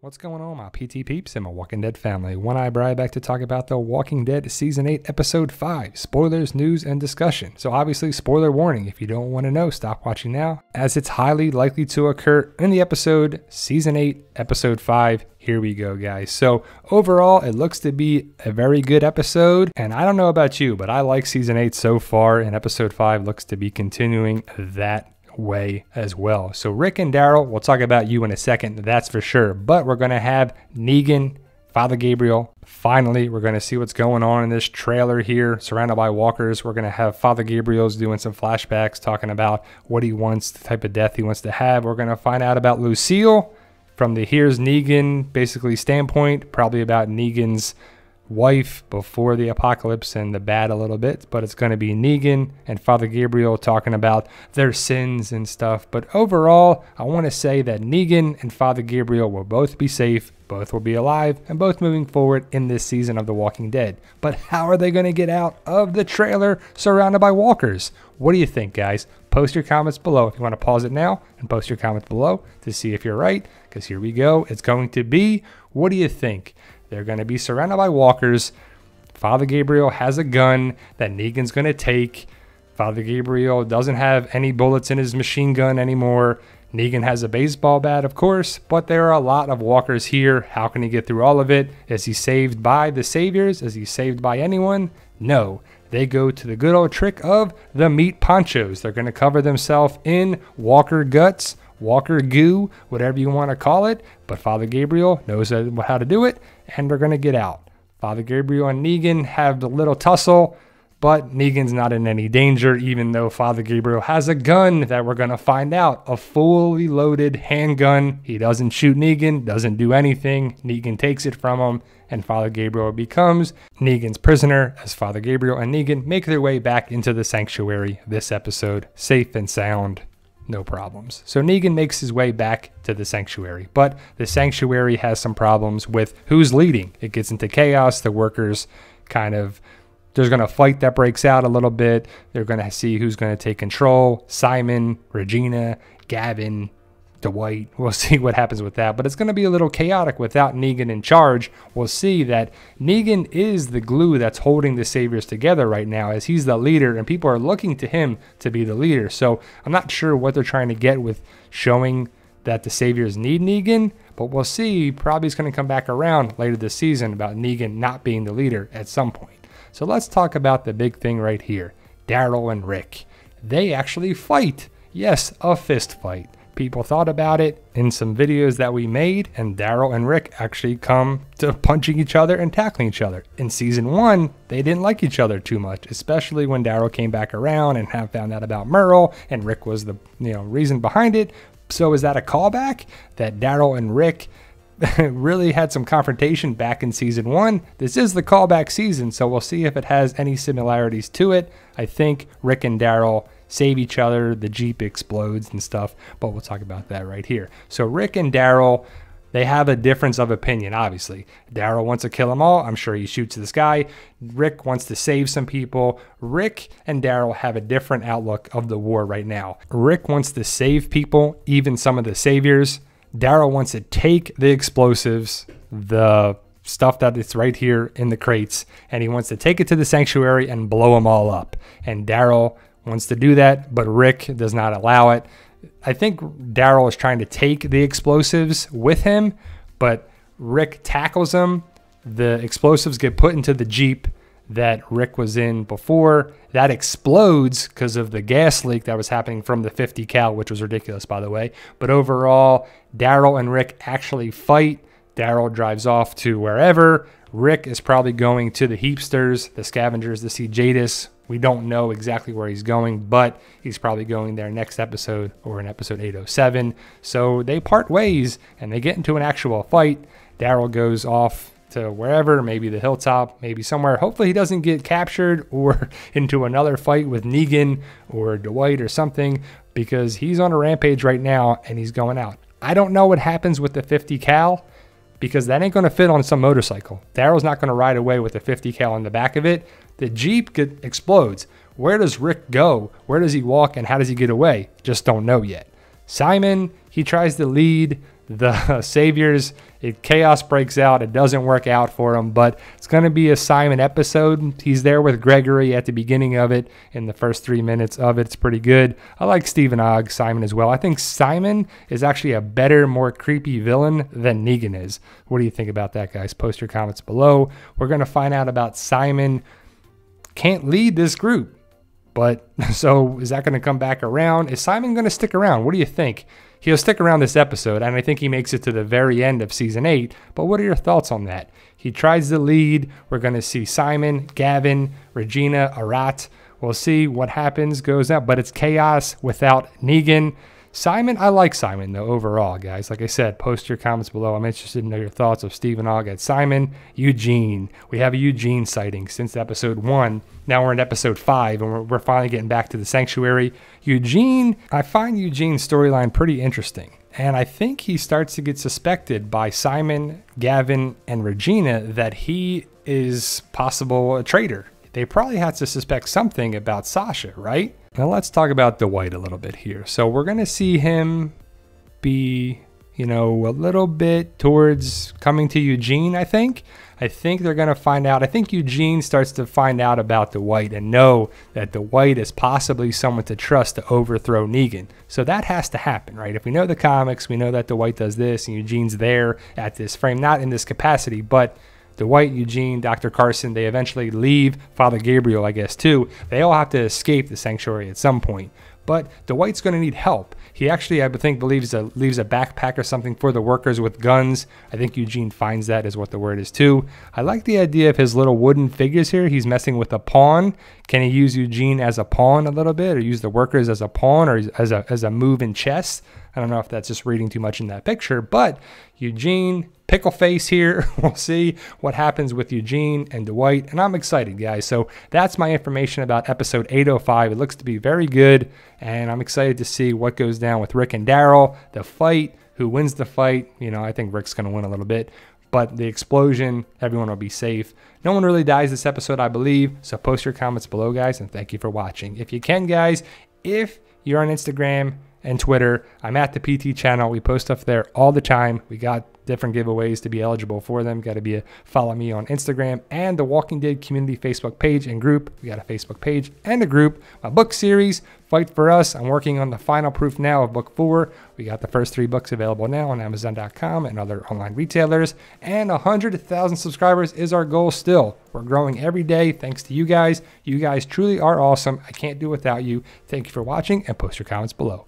What's going on, my PT peeps and my Walking Dead family? One Eye Bri back to talk about The Walking Dead Season 8, Episode 5, spoilers, news, and discussion. So obviously, spoiler warning. If you don't want to know, stop watching now, as it's highly likely to occur in the episode, Season 8, Episode 5. Here we go, guys. So overall, it looks to be a very good episode, and I don't know about you, but I like Season 8 so far, and Episode 5 looks to be continuing that way as well. So Rick and Daryl, we'll talk about you in a second, that's for sure. But we're going to have Negan, Father Gabriel. Finally, we're going to see what's going on in this trailer here, surrounded by walkers. We're going to have Father Gabriel's doing some flashbacks, talking about what he wants, the type of death he wants to have. We're going to find out about Lucille from the Here's Negan basically standpoint, probably about Negan's wife before the apocalypse and the bad a little bit, but it's going to be Negan and Father Gabriel talking about their sins and stuff. But overall, I want to say that Negan and Father Gabriel will both be safe, both will be alive, and both moving forward in this season of The Walking Dead. But how are they going to get out of the trailer surrounded by walkers? What do you think, guys? Post your comments below. If you want to pause it now and post your comments below to see if you're right, because here we go. It's going to be, what do you think? They're going to be surrounded by walkers. Father Gabriel has a gun that Negan's going to take. Father Gabriel doesn't have any bullets in his machine gun anymore. Negan has a baseball bat, of course, but there are a lot of walkers here. How can he get through all of it? Is he saved by the saviors? Is he saved by anyone? No. They go to the good old trick of the meat ponchos. They're going to cover themselves in walker guts, walker goo, whatever you want to call it. But Father Gabriel knows how to do it, and they're going to get out. Father Gabriel and Negan have a little tussle, but Negan's not in any danger, even though Father Gabriel has a gun that we're going to find out. A fully loaded handgun. He doesn't shoot Negan, doesn't do anything. Negan takes it from him, and Father Gabriel becomes Negan's prisoner as Father Gabriel and Negan make their way back into the sanctuary this episode, safe and sound. No problems. So Negan makes his way back to the sanctuary, but the sanctuary has some problems with who's leading. It gets into chaos. The workers there's going to fight that breaks out a little bit. They're going to see who's going to take control. Simon, Regina, Gavin, Dwight. We'll see what happens with that, but it's going to be a little chaotic without Negan in charge. We'll see that Negan is the glue that's holding the saviors together right now, as he's the leader and people are looking to him to be the leader. So I'm not sure what they're trying to get with showing that the saviors need Negan, but we'll see. Probably it's going to come back around later this season about Negan not being the leader at some point. So let's talk about the big thing right here. Daryl and Rick. They actually fight. Yes, a fist fight. People thought about it in some videos that we made, and Daryl and Rick actually come to punching each other and tackling each other. In season 1, they didn't like each other too much, especially when Daryl came back around and found out about Merle, and Rick was the reason behind it. So is that a callback that Daryl and Rick really had some confrontation back in season 1? This is the callback season, so we'll see if it has any similarities to it. I think Rick and Daryl save each other, the Jeep explodes and stuff, but we'll talk about that right here. So Rick and Daryl, they have a difference of opinion, obviously. Daryl wants to kill them all. I'm sure he shoots this guy. Rick wants to save some people. Rick and Daryl have a different outlook of the war right now. Rick wants to save people, even some of the saviors. Daryl wants to take the explosives, the stuff that is right here in the crates, and he wants to take it to the sanctuary and blow them all up. And Daryl wants to do that, but Rick does not allow it. I think Daryl is trying to take the explosives with him, but Rick tackles him. The explosives get put into the Jeep that Rick was in before. That explodes because of the gas leak that was happening from the 50 cal, which was ridiculous, by the way. But overall, Daryl and Rick actually fight. Daryl drives off to wherever. Rick is probably going to the Heapsters, the scavengers, to see Jadis. We don't know exactly where he's going, but he's probably going there next episode or in episode 807. So they part ways and they get into an actual fight. Daryl goes off to wherever, maybe the hilltop, maybe somewhere. Hopefully he doesn't get captured or into another fight with Negan or Dwight or something, because he's on a rampage right now and he's going out. I don't know what happens with the 50 cal, because that ain't going to fit on some motorcycle. Daryl's not going to ride away with a 50 cal on the back of it. The Jeep explodes. Where does Rick go? Where does he walk, and how does he get away? Just don't know yet. Simon, he tries to lead the Saviors, chaos breaks out. It doesn't work out for him, but it's going to be a Simon episode. He's there with Gregory at the beginning of it. In the first 3 minutes of it, it's pretty good. I like Stephen Ogg, Simon as well. I think Simon is actually a better, more creepy villain than Negan is. What do you think about that, guys? Post your comments below. We're going to find out about Simon can't lead this group. But so is that going to come back around? Is Simon going to stick around? What do you think? He'll stick around this episode, and I think he makes it to the very end of season 8. But what are your thoughts on that? He tries to lead. We're going to see Simon, Gavin, Regina, Arat. We'll see what happens, goes out. But it's chaos without Negan. Simon, I like Simon, though, overall, guys. Like I said, post your comments below. I'm interested to know your thoughts of Stephen Ogg at Simon. Eugene. We have a Eugene sighting since episode 1. Now we're in episode 5, and we're finally getting back to the sanctuary. Eugene, I find Eugene's storyline pretty interesting. And I think he starts to get suspected by Simon, Gavin, and Regina that he is possible a traitor. They probably have to suspect something about Sasha, right? Now let's talk about Dwight a little bit here. So we're going to see him be, a little bit towards coming to Eugene, I think. I think they're going to find out. I think Eugene starts to find out about Dwight and know that Dwight is possibly someone to trust to overthrow Negan. So that has to happen, right? If we know the comics, we know that Dwight does this and Eugene's there at this frame, not in this capacity, but Dwight, Eugene, Dr. Carson, they eventually leave. Father Gabriel, I guess, too. They all have to escape the sanctuary at some point. But Dwight's going to need help. He actually, I think, leaves a backpack or something for the workers with guns. I think Eugene finds that is what the word is, too. I like the idea of his little wooden figures here. He's messing with a pawn. Can he use Eugene as a pawn a little bit, or use the workers as a pawn, or as a move in chess? I don't know if that's just reading too much in that picture, but Eugene, pickle face here. We'll see what happens with Eugene and Dwight, and I'm excited, guys. So that's my information about episode 805. It looks to be very good, and I'm excited to see what goes down with Rick and Daryl, the fight, who wins the fight. I think Rick's going to win a little bit, but the explosion, everyone will be safe. No one really dies this episode, I believe, so post your comments below, guys, and thank you for watching. If you can, guys, if you're on Instagram and Twitter, I'm at the PT channel. We post stuff there all the time. We got different giveaways to be eligible for them. Got to follow me on Instagram and the Walking Dead community Facebook page and group. We got a Facebook page and a group. My book series, Fight for Us. I'm working on the final proof now of book 4. We got the first 3 books available now on Amazon.com and other online retailers. And 100,000 subscribers is our goal still. We're growing every day thanks to you guys. You guys truly are awesome. I can't do it without you. Thank you for watching, and post your comments below.